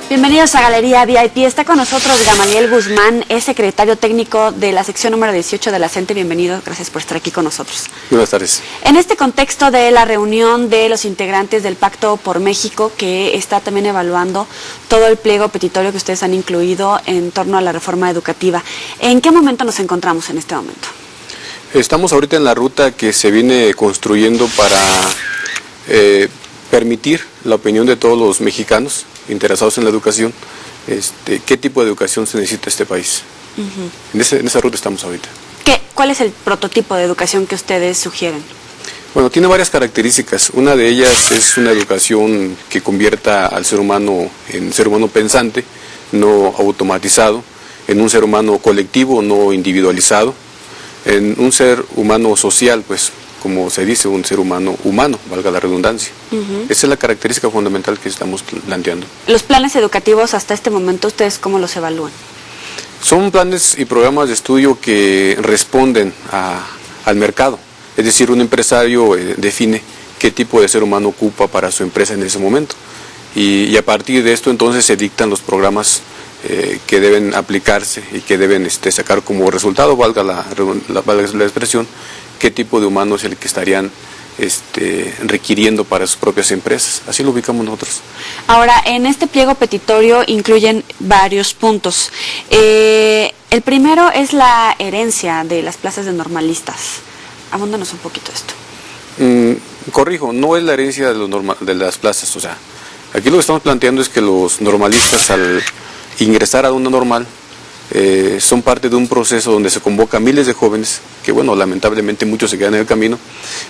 Bienvenidos a Galería VIP. Está con nosotros Gamaliel Guzmán, es secretario técnico de la sección número 18 de la CENTE. Bienvenido, gracias por estar aquí con nosotros. Buenas tardes. En este contexto de la reunión de los integrantes del Pacto por México, que está también evaluando todo el pliego petitorio que ustedes han incluido en torno a la reforma educativa, ¿en qué momento nos encontramos en este momento? Estamos ahorita en la ruta que se viene construyendo para permitir la opinión de todos los mexicanos interesados en la educación, qué tipo de educación se necesita este país. En esa ruta estamos ahorita. ¿Cuál es el prototipo de educación que ustedes sugieren? Bueno, tiene varias características. Una de ellas es una educación que convierta al ser humano en ser humano pensante, no automatizado, en un ser humano colectivo, no individualizado, en un ser humano social, pues, como se dice, un ser humano humano, valga la redundancia. Esa es la característica fundamental que estamos planteando. ¿Los planes educativos hasta este momento ustedes cómo los evalúan? Son planes y programas de estudio que responden al mercado. Es decir, un empresario define qué tipo de ser humano ocupa para su empresa en ese momento. Y a partir de esto entonces se dictan los programas que deben aplicarse y que deben sacar como resultado, valga la expresión, qué tipo de humano es el que estarían requiriendo para sus propias empresas. Así lo ubicamos nosotros. Ahora, en este pliego petitorio incluyen varios puntos. El primero es la herencia de las plazas de normalistas. Abúndanos un poquito esto. Corrijo, no es la herencia de las plazas. O sea, aquí lo que estamos planteando es que los normalistas, al ingresar a una normal, son parte de un proceso donde se convoca a miles de jóvenes, que bueno, lamentablemente muchos se quedan en el camino,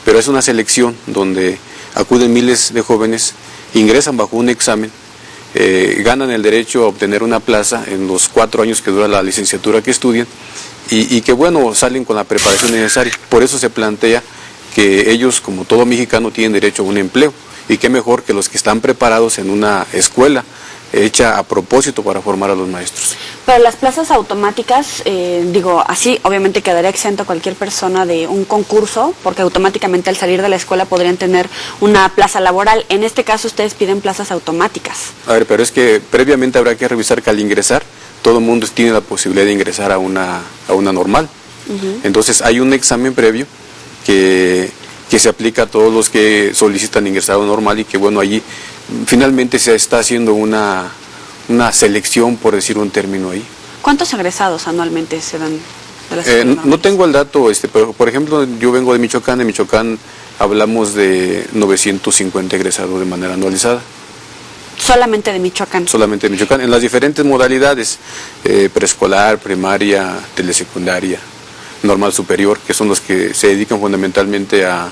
pero es una selección donde acuden miles de jóvenes, ingresan bajo un examen, ganan el derecho a obtener una plaza en los 4 años que dura la licenciatura que estudian, y que bueno, salen con la preparación necesaria. Por eso se plantea que ellos, como todo mexicano, tienen derecho a un empleo, y qué mejor que los que están preparados en una escuela hecha a propósito para formar a los maestros. Pero las plazas automáticas, así obviamente quedaría exento a cualquier persona de un concurso, porque automáticamente al salir de la escuela podrían tener una plaza laboral. En este caso ustedes piden plazas automáticas. A ver, pero es que previamente habrá que revisar que al ingresar, todo el mundo tiene la posibilidad de ingresar a una normal. Entonces hay un examen previo que se aplica a todos los que solicitan ingresar a una normal, y que bueno, allí finalmente se está haciendo una selección, por decir un término ahí. ¿Cuántos egresados anualmente se dan de las no tengo el dato, pero por ejemplo, yo vengo de Michoacán. En Michoacán hablamos de 950 egresados de manera anualizada. ¿Solamente de Michoacán? Solamente de Michoacán, en las diferentes modalidades, preescolar, primaria, telesecundaria, normal superior, que son los que se dedican fundamentalmente a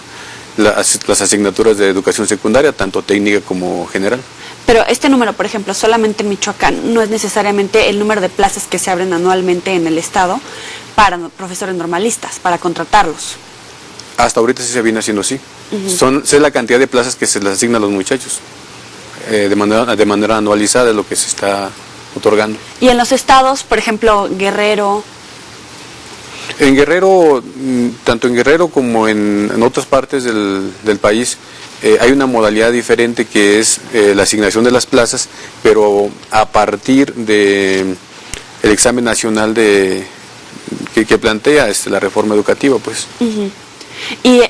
las asignaturas de educación secundaria, tanto técnica como general. Pero este número, por ejemplo, solamente en Michoacán, no es necesariamente el número de plazas que se abren anualmente en el Estado para profesores normalistas, para contratarlos. Hasta ahorita sí se viene haciendo así. Sé la cantidad de plazas que se les asigna a los muchachos. De manera anualizada es lo que se está otorgando. ¿Y en los estados, por ejemplo, Guerrero? En Guerrero, tanto en Guerrero como en otras partes del país, hay una modalidad diferente, que es la asignación de las plazas, pero a partir de el examen nacional que plantea la reforma educativa, pues. Y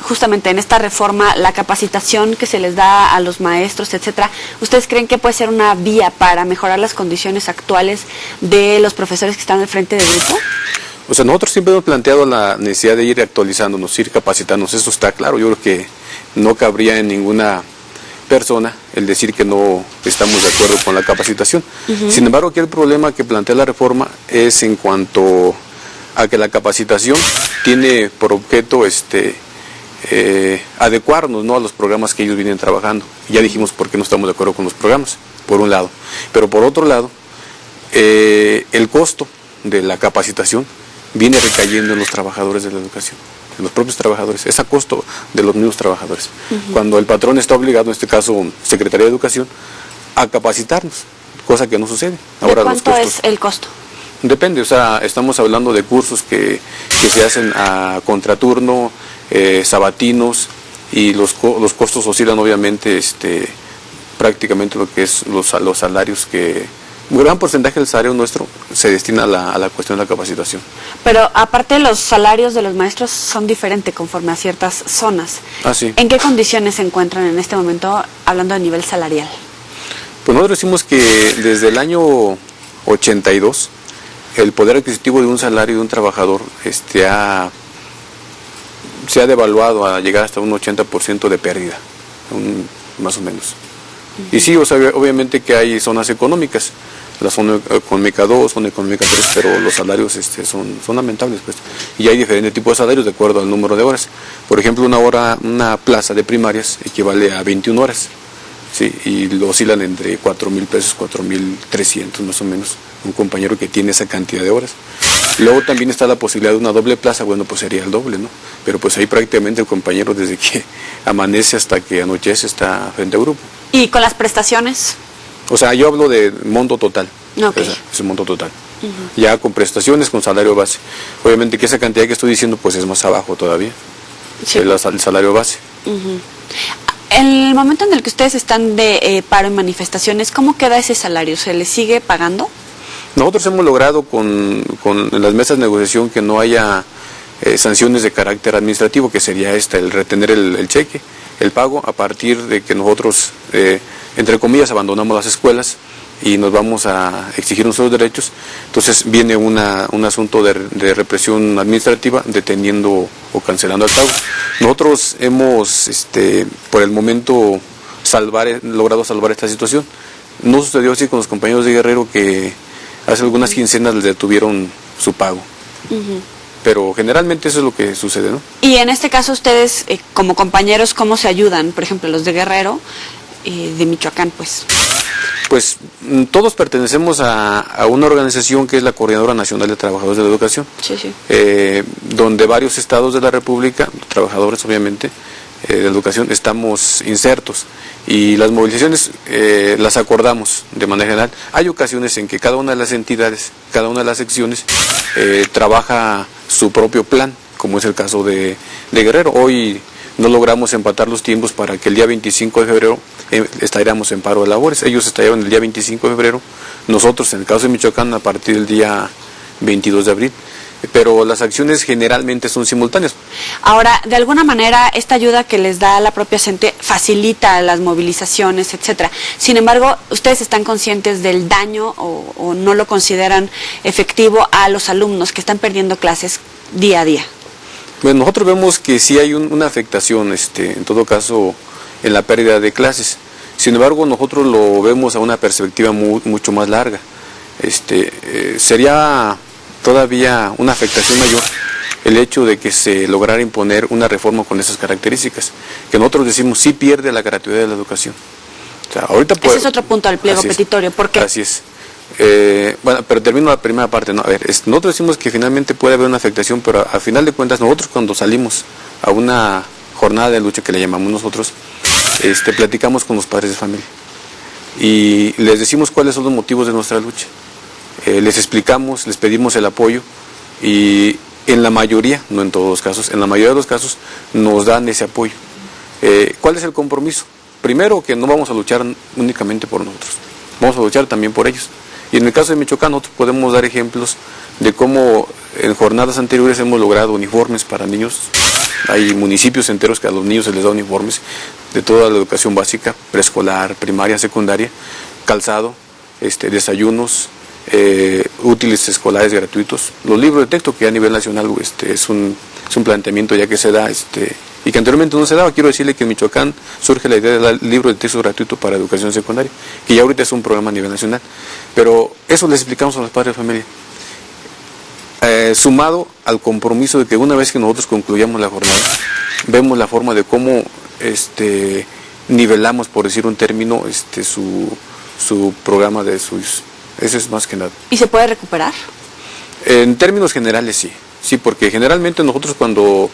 justamente en esta reforma, la capacitación que se les da a los maestros, etcétera, ¿ustedes creen que puede ser una vía para mejorar las condiciones actuales de los profesores que están al frente del grupo? O sea, nosotros siempre hemos planteado la necesidad de ir actualizándonos, ir capacitándonos, eso está claro. Yo creo que no cabría en ninguna persona el decir que no estamos de acuerdo con la capacitación. Sin embargo, aquí el problema que plantea la reforma es en cuanto a que la capacitación tiene por objeto adecuarnos, ¿no?, a los programas que ellos vienen trabajando. Ya dijimos por qué no estamos de acuerdo con los programas, por un lado. Pero por otro lado, el costo de la capacitación viene recayendo en los trabajadores de la educación. en los propios trabajadores, es a costo de los mismos trabajadores. Cuando el patrón está obligado, en este caso Secretaría de Educación, a capacitarnos, cosa que no sucede. Ahora, ¿de cuánto es el costo? Depende, o sea, estamos hablando de cursos que se hacen a contraturno, sabatinos, y los costos oscilan obviamente prácticamente lo que es los salarios que... Un gran porcentaje del salario nuestro se destina a la cuestión de la capacitación. Pero aparte los salarios de los maestros son diferentes conforme a ciertas zonas. Ah, sí. ¿En qué condiciones se encuentran en este momento, hablando de nivel salarial? Pues nosotros decimos que desde el año 82 el poder adquisitivo de un salario de un trabajador se ha devaluado a llegar hasta un 80% de pérdida, más o menos. Y sí, o sea, obviamente que hay zonas económicas, la zona económica 2, zona económica 3, pero los salarios son lamentables, pues. Y hay diferentes tipos de salarios de acuerdo al número de horas. Por ejemplo, una plaza de primarias equivale a 21 horas, ¿sí? Y lo oscilan entre 4,000 pesos, 4,300 más o menos, un compañero que tiene esa cantidad de horas. Luego también está la posibilidad de una doble plaza, bueno, pues sería el doble, ¿no? Pero pues ahí prácticamente el compañero desde que amanece hasta que anochece está frente al grupo. ¿Y con las prestaciones? O sea, yo hablo de monto total. Okay. Es el monto total. Ya con prestaciones, con salario base. Obviamente que esa cantidad que estoy diciendo pues es más abajo todavía, sí, el salario base. El momento en el que ustedes están de paro y manifestaciones, ¿cómo queda ese salario? ¿Se les sigue pagando? Nosotros hemos logrado con las mesas de negociación que no haya sanciones de carácter administrativo, que sería el retener el cheque, el pago, a partir de que nosotros, entre comillas, abandonamos las escuelas y nos vamos a exigir nuestros derechos. Entonces viene un asunto de represión administrativa deteniendo o cancelando el pago. Nosotros hemos, por el momento, logrado salvar esta situación. No sucedió así con los compañeros de Guerrero, que hace algunas quincenas les detuvieron su pago. Pero generalmente eso es lo que sucede, ¿no? Y en este caso ustedes, como compañeros, ¿cómo se ayudan? Por ejemplo, los de Guerrero, de Michoacán, pues. Pues todos pertenecemos a una organización que es la Coordinadora Nacional de Trabajadores de la Educación, sí, sí. Donde varios estados de la República, trabajadores obviamente, de la educación, estamos insertos, y las movilizaciones las acordamos de manera general. Hay ocasiones en que cada una de las entidades, cada una de las secciones trabaja su propio plan, como es el caso de Guerrero. Hoy no logramos empatar los tiempos para que el día 25 de febrero estaríamos en paro de labores. Ellos estarían el día 25 de febrero, nosotros en el caso de Michoacán a partir del día 22 de abril. Pero las acciones generalmente son simultáneas. Ahora, de alguna manera, esta ayuda que les da la propia CENTE facilita las movilizaciones, etcétera. Sin embargo, ¿ustedes están conscientes del daño o no lo consideran efectivo a los alumnos que están perdiendo clases día a día? Bueno, nosotros vemos que sí hay una afectación, en todo caso, en la pérdida de clases. Sin embargo, nosotros lo vemos a una perspectiva mucho más larga. Sería todavía una afectación mayor el hecho de que se lograra imponer una reforma con esas características, que nosotros decimos sí pierde la gratuidad de la educación. O sea, ahorita ese es otro punto del pliego petitorio. ¿Por qué? Así es. Bueno, pero termino la primera parte, ¿no? A ver, nosotros decimos que finalmente puede haber una afectación, pero a final de cuentas nosotros cuando salimos a una jornada de lucha que le llamamos nosotros, platicamos con los padres de familia y les decimos cuáles son los motivos de nuestra lucha. Les explicamos, les pedimos el apoyo y en la mayoría, no en todos los casos, en la mayoría de los casos nos dan ese apoyo. ¿Cuál es el compromiso? Primero, que no vamos a luchar únicamente por nosotros, vamos a luchar también por ellos. Y en el caso de Michoacán nosotros podemos dar ejemplos de cómo en jornadas anteriores hemos logrado uniformes para niños. Hay municipios enteros que a los niños se les da uniformes de toda la educación básica, preescolar, primaria, secundaria, calzado, desayunos, útiles escolares gratuitos, los libros de texto, que a nivel nacional es un planteamiento ya que se da y que anteriormente no se daba. Quiero decirle que en Michoacán surge la idea del libro de texto gratuito para educación secundaria, que ya ahorita es un programa a nivel nacional, pero eso les explicamos a los padres de familia, sumado al compromiso de que una vez que nosotros concluyamos la jornada, vemos la forma de cómo nivelamos, por decir un término, su programa de sus... Eso es más que nada. ¿Y se puede recuperar? En términos generales sí, porque generalmente nosotros cuando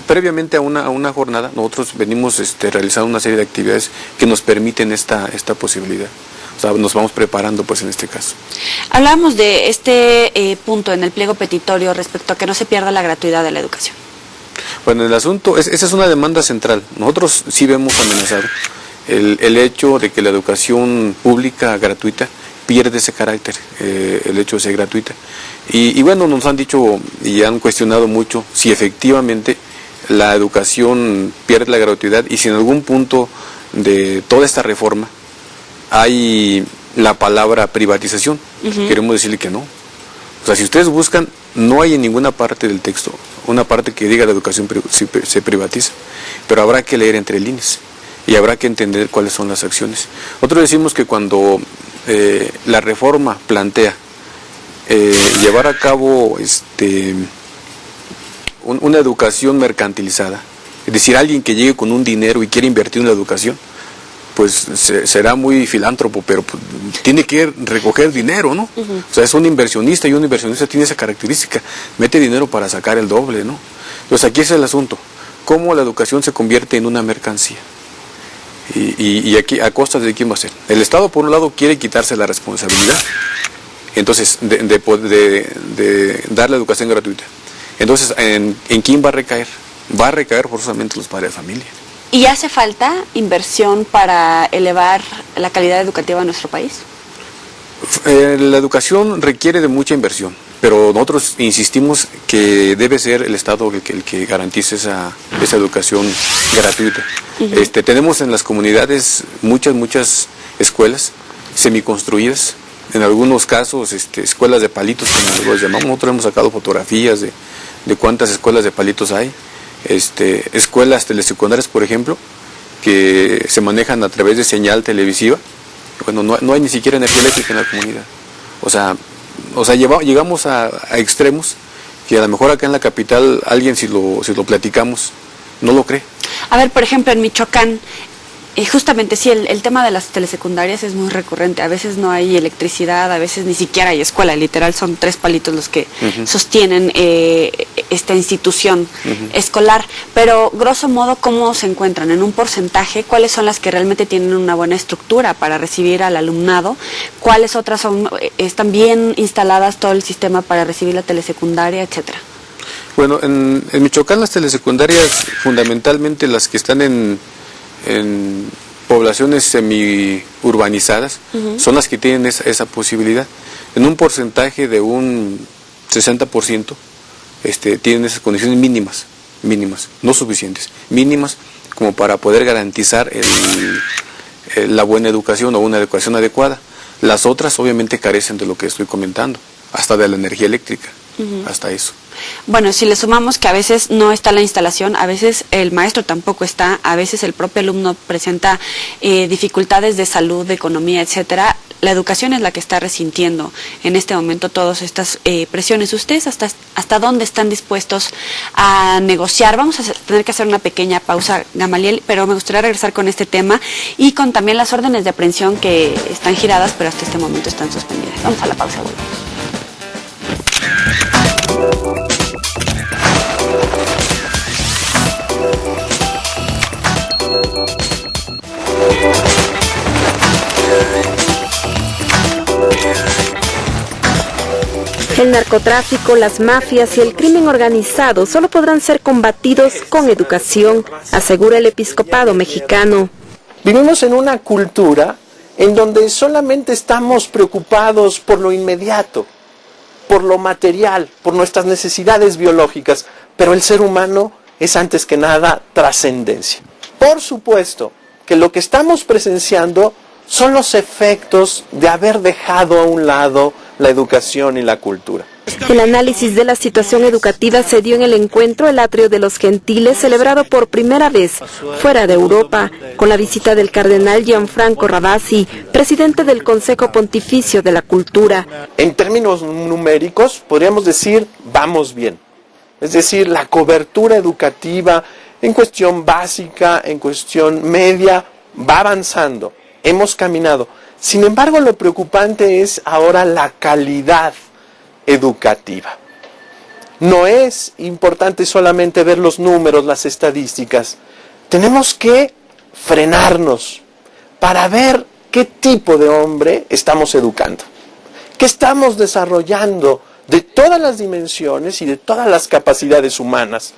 previamente a una jornada, nosotros venimos realizando una serie de actividades que nos permiten esta posibilidad. O sea, nos vamos preparando pues en este caso. Hablábamos de este punto en el pliego petitorio respecto a que no se pierda la gratuidad de la educación. Bueno, el asunto, esa es una demanda central. Nosotros sí vemos amenazado el hecho de que la educación pública gratuita pierde ese carácter, el hecho de ser gratuita. Y bueno, nos han dicho y han cuestionado mucho si efectivamente la educación pierde la gratuidad y si en algún punto de toda esta reforma hay la palabra privatización. Queremos decirle que no. O sea, si ustedes buscan, no hay en ninguna parte del texto una parte que diga la educación se privatiza, pero habrá que leer entre líneas y habrá que entender cuáles son las acciones. Nosotros decimos que cuando la reforma plantea llevar a cabo una educación mercantilizada, es decir, alguien que llegue con un dinero y quiere invertir en la educación, pues será muy filántropo, pero pues, tiene que recoger dinero, ¿no? O sea, es un inversionista y un inversionista tiene esa característica, mete dinero para sacar el doble, ¿no? Entonces aquí es el asunto, cómo la educación se convierte en una mercancía. Y aquí, ¿a costa de quién va a ser? El Estado, por un lado, quiere quitarse la responsabilidad, entonces, de dar la educación gratuita. Entonces, ¿en quién va a recaer? Va a recaer forzosamente los padres de familia. ¿Y hace falta inversión para elevar la calidad educativa en nuestro país? La educación requiere de mucha inversión, pero nosotros insistimos que debe ser el Estado el que garantice esa educación gratuita. Tenemos en las comunidades muchas escuelas semiconstruidas, en algunos casos escuelas de palitos, como los llamamos. Nosotros hemos sacado fotografías de cuántas escuelas de palitos hay. Escuelas telesecundarias, por ejemplo, que se manejan a través de señal televisiva. Bueno, no hay ni siquiera energía eléctrica en la comunidad. O sea, llegamos a extremos que a lo mejor acá en la capital alguien si lo platicamos no lo cree. A ver, por ejemplo, en Michoacán, justamente sí, el tema de las telesecundarias es muy recurrente. A veces no hay electricidad, a veces ni siquiera hay escuela. Literal son 3 palitos los que sostienen esta institución escolar. Pero, grosso modo, ¿cómo se encuentran? En un porcentaje, ¿cuáles son las que realmente tienen una buena estructura para recibir al alumnado? ¿Cuáles otras están bien instaladas todo el sistema para recibir la telesecundaria, etcétera? Bueno, en Michoacán las telesecundarias, fundamentalmente las que están en poblaciones semi-urbanizadas, son las que tienen esa posibilidad. En un porcentaje de un 60%, tienen esas condiciones mínimas, no suficientes, mínimas, como para poder garantizar la buena educación o una educación adecuada. Las otras obviamente carecen de lo que estoy comentando, hasta de la energía eléctrica, hasta eso. Bueno, si le sumamos que a veces no está la instalación, a veces el maestro tampoco está, a veces el propio alumno presenta dificultades de salud, de economía, etcétera, la educación es la que está resintiendo en este momento todas estas presiones. ¿Ustedes hasta dónde están dispuestos a negociar? Vamos a tener que hacer una pequeña pausa, Gamaliel, pero me gustaría regresar con este tema y con también las órdenes de aprehensión que están giradas, pero hasta este momento están suspendidas. Vamos a la pausa, volvemos. El narcotráfico, las mafias y el crimen organizado solo podrán ser combatidos con educación, asegura el episcopado mexicano. Vivimos en una cultura en donde solamente estamos preocupados por lo inmediato, por lo material, por nuestras necesidades biológicas, pero el ser humano es antes que nada trascendencia. Por supuesto que lo que estamos presenciando son los efectos de haber dejado a un lado la educación y la cultura. El análisis de la situación educativa se dio en el encuentro El Atrio de los Gentiles, celebrado por primera vez fuera de Europa, con la visita del cardenal Gianfranco Ravasi, presidente del Consejo Pontificio de la Cultura. En términos numéricos, podríamos decir, vamos bien. Es decir, la cobertura educativa en cuestión básica, en cuestión media, va avanzando. Hemos caminado. Sin embargo, lo preocupante es ahora la calidad educativa. No es importante solamente ver los números, las estadísticas. Tenemos que frenarnos para ver qué tipo de hombre estamos educando, qué estamos desarrollando de todas las dimensiones y de todas las capacidades humanas.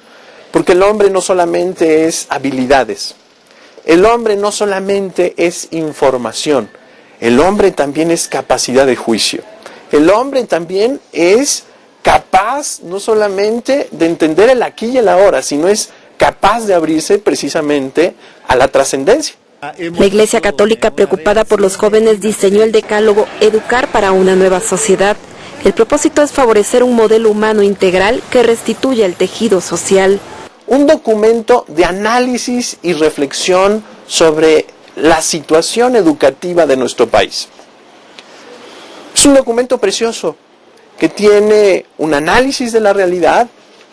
Porque el hombre no solamente es habilidades, el hombre no solamente es información, el hombre también es capacidad de juicio. El hombre también es capaz no solamente de entender el aquí y el ahora, sino es capaz de abrirse precisamente a la trascendencia. La Iglesia Católica, preocupada por los jóvenes, diseñó el decálogo Educar para una nueva sociedad. El propósito es favorecer un modelo humano integral que restituya el tejido social. Un documento de análisis y reflexión sobre la situación educativa de nuestro país. Es un documento precioso que tiene un análisis de la realidad,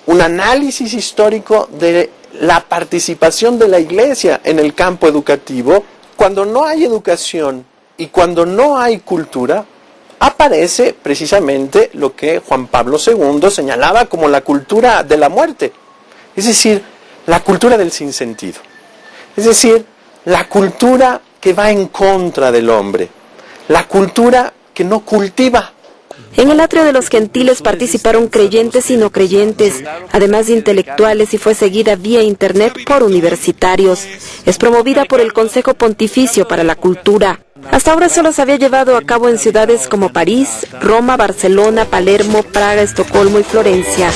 un análisis histórico de la participación de la Iglesia en el campo educativo. Cuando no hay educación y cuando no hay cultura, aparece precisamente lo que Juan Pablo II señalaba como la cultura de la muerte. Es decir, la cultura del sinsentido. Es decir, la cultura que va en contra del hombre. La cultura que no cultiva. En el atrio de los Gentiles participaron creyentes y no creyentes, además de intelectuales, y fue seguida vía internet por universitarios. Es promovida por el Consejo Pontificio para la Cultura. Hasta ahora solo se había llevado a cabo en ciudades como París, Roma, Barcelona, Palermo, Praga, Estocolmo y Florencia.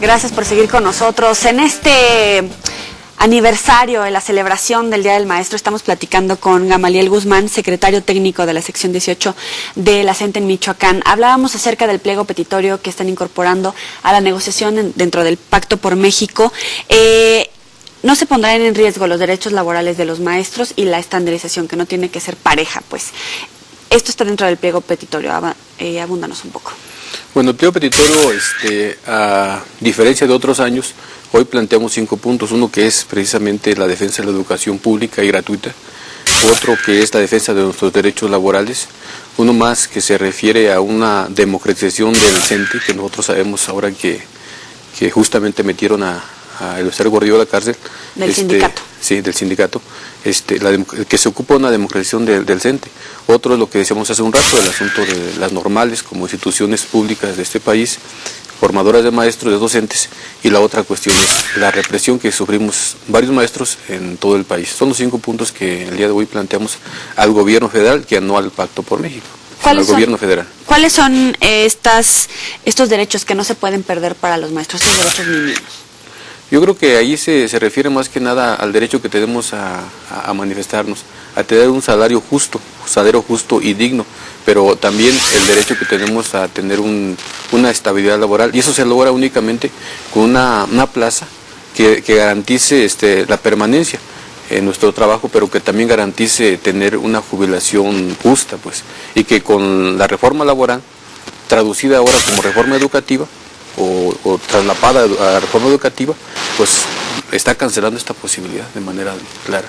Gracias por seguir con nosotros. En este aniversario de la celebración del Día del Maestro estamos platicando con Gamaliel Guzmán, secretario técnico de la sección 18 de la CENTE en Michoacán. Hablábamos acerca del pliego petitorio que están incorporando a la negociación dentro del Pacto por México. No se pondrán en riesgo los derechos laborales de los maestros y la estandarización, que no tiene que ser pareja, pues. Esto está dentro del pliego petitorio. Abúndanos un poco. Bueno, el pliego petitorio, a diferencia de otros años, hoy planteamos 5 puntos. Uno que es precisamente la defensa de la educación pública y gratuita. Otro que es la defensa de nuestros derechos laborales. Uno más que se refiere a una democratización del CENTE, que nosotros sabemos ahora que justamente metieron a Eleuterio Gordillo a la cárcel. Del sindicato. Sí, del sindicato. Que se ocupa una democratización del CENTE. Otro es lo que decíamos hace un rato, el asunto de las normales como instituciones públicas de este país, formadoras de maestros, de docentes, y la otra cuestión es la represión que sufrimos varios maestros en todo el país. Son los 5 puntos que el día de hoy planteamos al gobierno federal, que no al Pacto por México, al gobierno federal. ¿Cuáles son estos derechos que no se pueden perder para los maestros, estos derechos mínimos? Yo creo que ahí se refiere más que nada al derecho que tenemos a manifestarnos, a tener un salario justo y digno, pero también el derecho que tenemos a tener una estabilidad laboral, y eso se logra únicamente con una plaza que garantice la permanencia en nuestro trabajo, pero que también garantice tener una jubilación justa, pues, y que con la reforma laboral, traducida ahora como reforma educativa, o traslapada a la reforma educativa, pues está cancelando esta posibilidad de manera clara.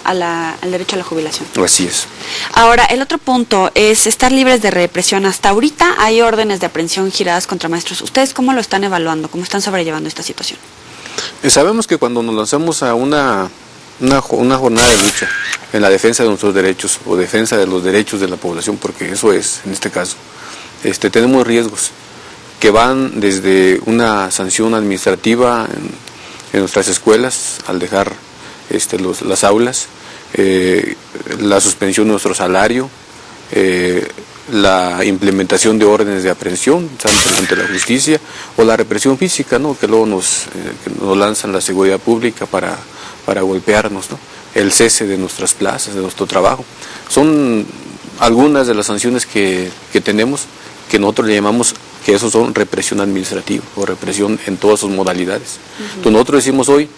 Al derecho a la jubilación. Así es. Ahora, el otro punto es estar libres de represión. Hasta ahorita hay órdenes de aprehensión giradas contra maestros. ¿Ustedes cómo lo están evaluando? ¿Cómo están sobrellevando esta situación? Sabemos que cuando nos lanzamos a una jornada de lucha en la defensa de nuestros derechos o defensa de los derechos de la población, porque eso es, en este caso, tenemos riesgos que van desde una sanción administrativa en nuestras escuelas al dejar las aulas, la suspensión de nuestro salario, la implementación de órdenes de aprehensión ante la justicia, o la represión física, ¿no? Que luego nos lanzan la seguridad pública para golpearnos, ¿no? El cese de nuestras plazas, de nuestro trabajo. Son algunas de las sanciones que tenemos, que nosotros le llamamos que eso son represión administrativa o represión en todas sus modalidades. Entonces nosotros decimos hoy,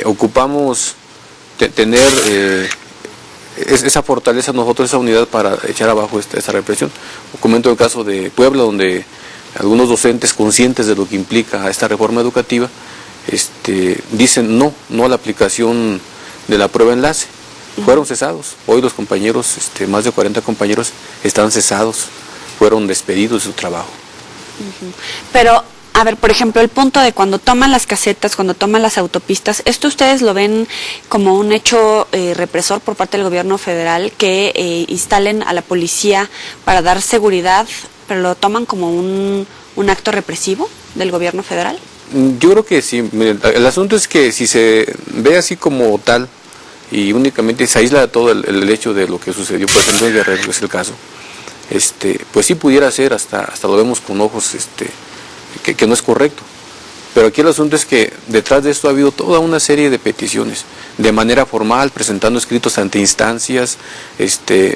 ocupamos tener esa fortaleza nosotros, esa unidad para echar abajo esta represión. Comento el caso de Puebla, donde algunos docentes conscientes de lo que implica esta reforma educativa, dicen no a la aplicación de la prueba enlace. Fueron cesados. Hoy los compañeros, más de 40 compañeros, están cesados, fueron despedidos de su trabajo. Pero, a ver, por ejemplo, el punto de cuando toman las casetas, cuando toman las autopistas, ¿esto ustedes lo ven como un hecho represor por parte del gobierno federal, que instalen a la policía para dar seguridad, pero lo toman como un acto represivo del gobierno federal? Yo creo que sí. El asunto es que si se ve así como tal y únicamente se aísla todo el hecho de lo que sucedió, por ejemplo en Guerrero, que es el caso, pues sí pudiera ser, hasta lo vemos con ojos, que no es correcto. Pero aquí el asunto es que detrás de esto ha habido toda una serie de peticiones, de manera formal, presentando escritos ante instancias,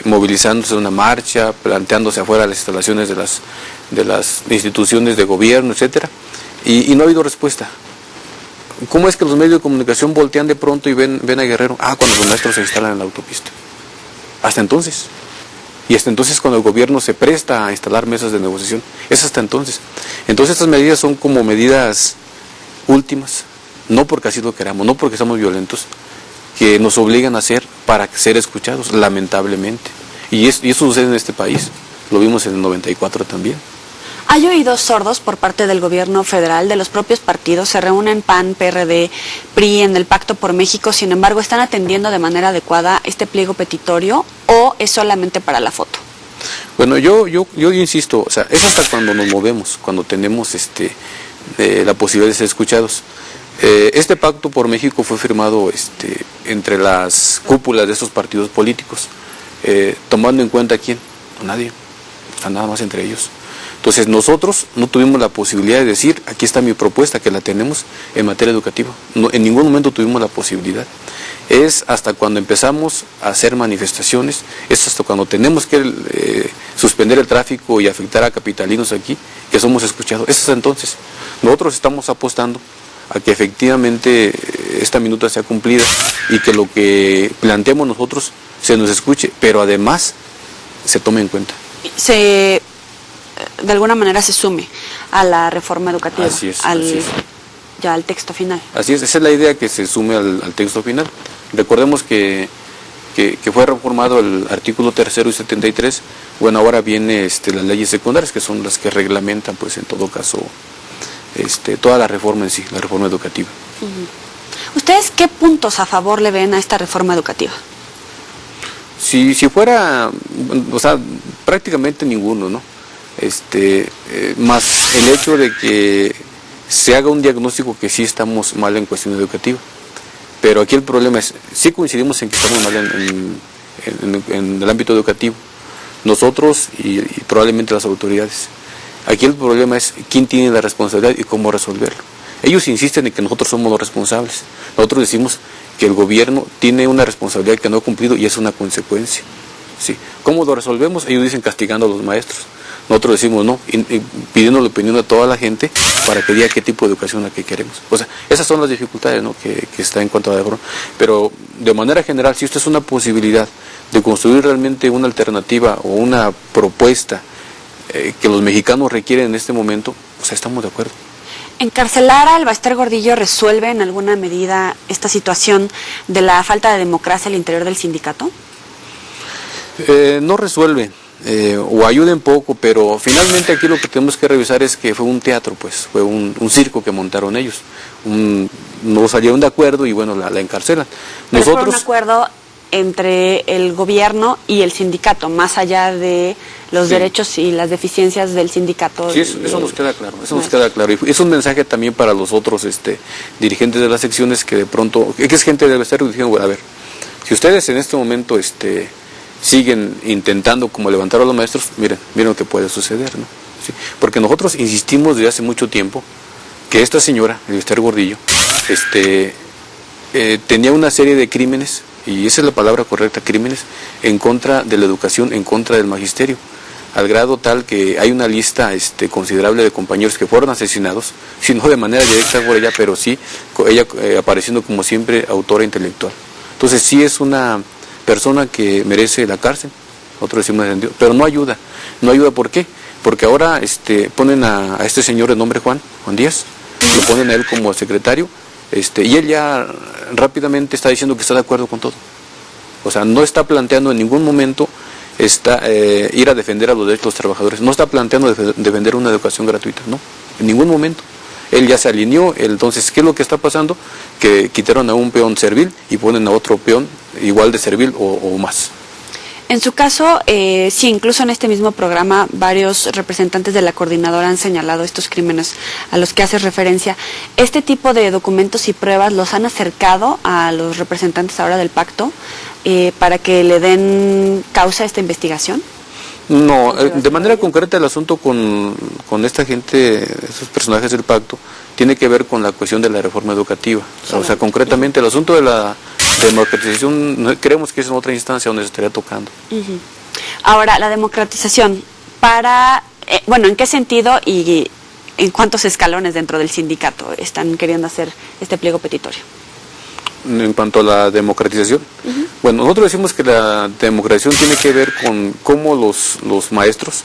movilizándose en una marcha, planteándose afuera las instalaciones de las instituciones de gobierno, etcétera, y no ha habido respuesta. ¿Cómo es que los medios de comunicación voltean de pronto y ven a Guerrero? Cuando los maestros se instalan en la autopista. Hasta entonces. Y hasta entonces cuando el gobierno se presta a instalar mesas de negociación. Es hasta entonces. Entonces estas medidas son como medidas últimas. No porque así lo queramos, no porque somos violentos, que nos obligan a hacer para ser escuchados, lamentablemente. Y eso sucede en este país. Lo vimos en el 94 también. ¿Hay oídos sordos por parte del gobierno federal, de los propios partidos? Se reúnen PAN, PRD, PRI en el Pacto por México, sin embargo, ¿están atendiendo de manera adecuada este pliego petitorio o es solamente para la foto? Bueno, yo insisto, o sea, es hasta cuando nos movemos, cuando tenemos la posibilidad de ser escuchados. Este Pacto por México fue firmado entre las cúpulas de estos partidos políticos, tomando en cuenta ¿a quién? A nadie, nada más entre ellos. Entonces nosotros no tuvimos la posibilidad de decir, aquí está mi propuesta, que la tenemos en materia educativa. No, en ningún momento tuvimos la posibilidad. Es hasta cuando empezamos a hacer manifestaciones, es hasta cuando tenemos que suspender el tráfico y afectar a capitalinos aquí, que somos escuchados. Es hasta entonces. Nosotros estamos apostando a que efectivamente esta minuta sea cumplida y que lo que planteemos nosotros se nos escuche, pero además se tome en cuenta. De alguna manera se sume a la reforma educativa, así es. Ya al texto final. Así es, esa es la idea, que se sume al texto final. Recordemos que fue reformado el artículo 3º y 73, bueno, ahora viene las leyes secundarias, que son las que reglamentan, pues en todo caso, toda la reforma en sí, la reforma educativa. ¿Ustedes qué puntos a favor le ven a esta reforma educativa? Si fuera, o sea, prácticamente ninguno, ¿no? Más el hecho de que se haga un diagnóstico que sí estamos mal en cuestión educativa. Pero aquí el problema es, sí coincidimos en que estamos mal en el ámbito educativo, nosotros y probablemente las autoridades. Aquí el problema es quién tiene la responsabilidad y cómo resolverlo. Ellos insisten en que nosotros somos los responsables. Nosotros decimos que el gobierno tiene una responsabilidad que no ha cumplido y es una consecuencia. ¿Sí? ¿Cómo lo resolvemos? Ellos dicen castigando a los maestros. Nosotros decimos no, pidiendo la opinión a toda la gente para que diga qué tipo de educación la que queremos. O sea, esas son las dificultades, ¿no?, que está en cuanto a la reforma. Pero de manera general, si esto es una posibilidad de construir realmente una alternativa o una propuesta que los mexicanos requieren en este momento, o sea, estamos de acuerdo. ¿Encarcelar al Baester Gordillo resuelve en alguna medida esta situación de la falta de democracia al interior del sindicato? No resuelve. O ayuden poco, pero finalmente aquí lo que tenemos que revisar es que fue un teatro, pues fue un circo que montaron ellos, no salieron de acuerdo y bueno, la encarcelan. Nosotros, fue un acuerdo entre el gobierno y el sindicato, más allá de los derechos y las deficiencias del sindicato. Sí, eso nos queda claro, nos queda claro. Y es un mensaje también para los otros dirigentes de las secciones que de pronto, que es gente del Estado, dijeron, bueno, a ver, si ustedes en este momento siguen intentando como levantar a los maestros, miren lo que puede suceder, ¿no? ¿Sí? Porque nosotros insistimos desde hace mucho tiempo que esta señora, el Baester Gordillo, tenía una serie de crímenes, y esa es la palabra correcta, crímenes, en contra de la educación, en contra del magisterio, al grado tal que hay una lista considerable de compañeros que fueron asesinados, si no de manera directa por ella, pero sí, ella apareciendo como siempre autora intelectual. Entonces sí es una persona que merece la cárcel, otros decimos, pero no ayuda. ¿Por qué? Porque ahora ponen a este señor de nombre Juan Díaz, lo ponen a él como secretario, y él ya rápidamente está diciendo que está de acuerdo con todo. O sea, no está planteando en ningún momento ir a defender a los derechos de los trabajadores, no está planteando defender una educación gratuita, no, en ningún momento. Él ya se alineó. Entonces, ¿qué es lo que está pasando? Que quitaron a un peón servil y ponen a otro peón igual de servil o más. En su caso, sí, incluso en este mismo programa varios representantes de la coordinadora han señalado estos crímenes a los que hace referencia. ¿Este tipo de documentos y pruebas los han acercado a los representantes ahora del pacto para que le den causa a esta investigación? No, de manera concreta el asunto con esta gente, esos personajes del pacto, tiene que ver con la cuestión de la reforma educativa. O sea, concretamente el asunto de la democratización, creemos que es en otra instancia donde se estaría tocando. Ahora, la democratización, ¿en qué sentido y en cuántos escalones dentro del sindicato están queriendo hacer este pliego petitorio? En cuanto a la democratización, bueno, nosotros decimos que la democratización tiene que ver con cómo los maestros,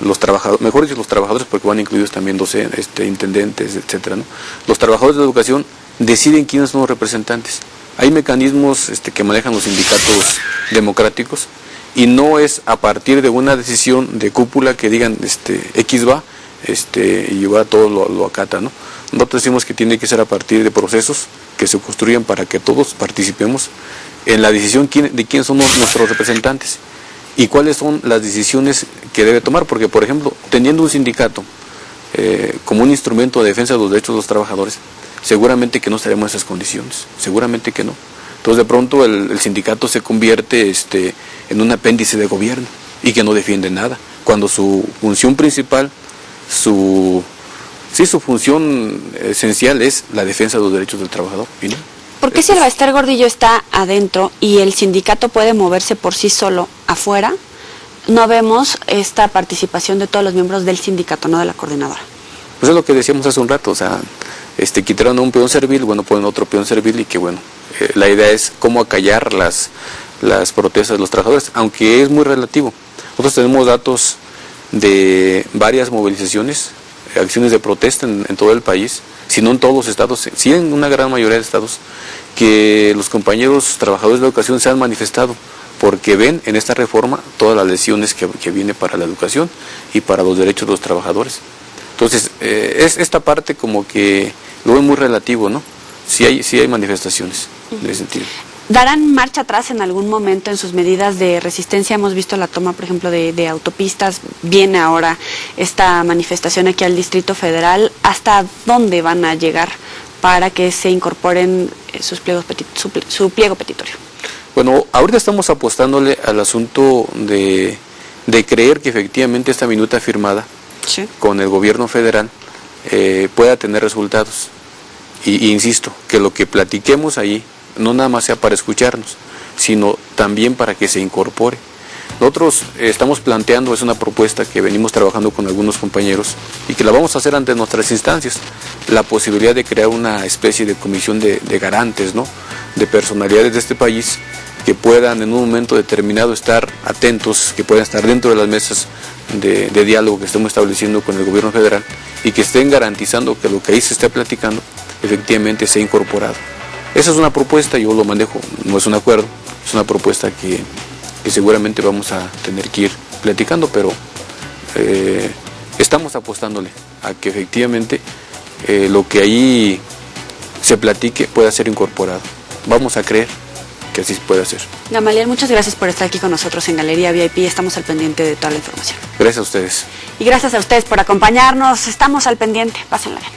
los trabajadores, mejor dicho, los trabajadores, porque van incluidos también docentes, intendentes, etcétera, ¿no? Los trabajadores de la educación deciden quiénes son los representantes. Hay mecanismos que manejan los sindicatos democráticos y no es a partir de una decisión de cúpula que digan X va y va todo lo acata, ¿no? Nosotros decimos que tiene que ser a partir de procesos que se construyan para que todos participemos en la decisión de quién son nuestros representantes y cuáles son las decisiones que debe tomar, porque por ejemplo, teniendo un sindicato como un instrumento de defensa de los derechos de los trabajadores, seguramente que no estaremos en esas condiciones, seguramente que no. Entonces de pronto el sindicato se convierte en un apéndice de gobierno y que no defiende nada, cuando su función principal, su función esencial es la defensa de los derechos del trabajador. ¿Y no? ¿Por qué si el Ballester Gordillo está adentro y el sindicato puede moverse por sí solo afuera, no vemos esta participación de todos los miembros del sindicato, no de la coordinadora? Pues es lo que decíamos hace un rato, o sea, quitaron a un peón servil, bueno, ponen otro peón servil y que bueno, la idea es cómo acallar las protestas de los trabajadores, aunque es muy relativo. Nosotros tenemos datos de varias movilizaciones, acciones de protesta en todo el país, si no en todos los estados, sí en una gran mayoría de estados, que los compañeros trabajadores de la educación se han manifestado porque ven en esta reforma todas las lesiones que viene para la educación y para los derechos de los trabajadores. Entonces, es esta parte como que lo ven muy relativo, ¿no? Sí hay manifestaciones en ese sentido. ¿Darán marcha atrás en algún momento en sus medidas de resistencia? Hemos visto la toma, por ejemplo, de autopistas. Viene ahora esta manifestación aquí al Distrito Federal. ¿Hasta dónde van a llegar para que se incorporen su pliego petitorio? Bueno, ahorita estamos apostándole al asunto de creer que efectivamente esta minuta firmada con el gobierno federal pueda tener resultados. Y insisto, que lo que platiquemos ahí no nada más sea para escucharnos, sino también para que se incorpore. Nosotros estamos planteando, es una propuesta que venimos trabajando con algunos compañeros y que la vamos a hacer ante nuestras instancias, la posibilidad de crear una especie de comisión de garantes, ¿no? De personalidades de este país que puedan en un momento determinado estar atentos, que puedan estar dentro de las mesas de diálogo que estamos estableciendo con el gobierno federal y que estén garantizando que lo que ahí se esté platicando efectivamente sea incorporado. Esa es una propuesta, yo lo manejo, no es un acuerdo, es una propuesta que seguramente vamos a tener que ir platicando, pero estamos apostándole a que efectivamente lo que ahí se platique pueda ser incorporado. Vamos a creer que así se puede hacer. Gamaliel, muchas gracias por estar aquí con nosotros en Galería VIP, estamos al pendiente de toda la información. Gracias a ustedes. Y gracias a ustedes por acompañarnos, estamos al pendiente, pásenla bien.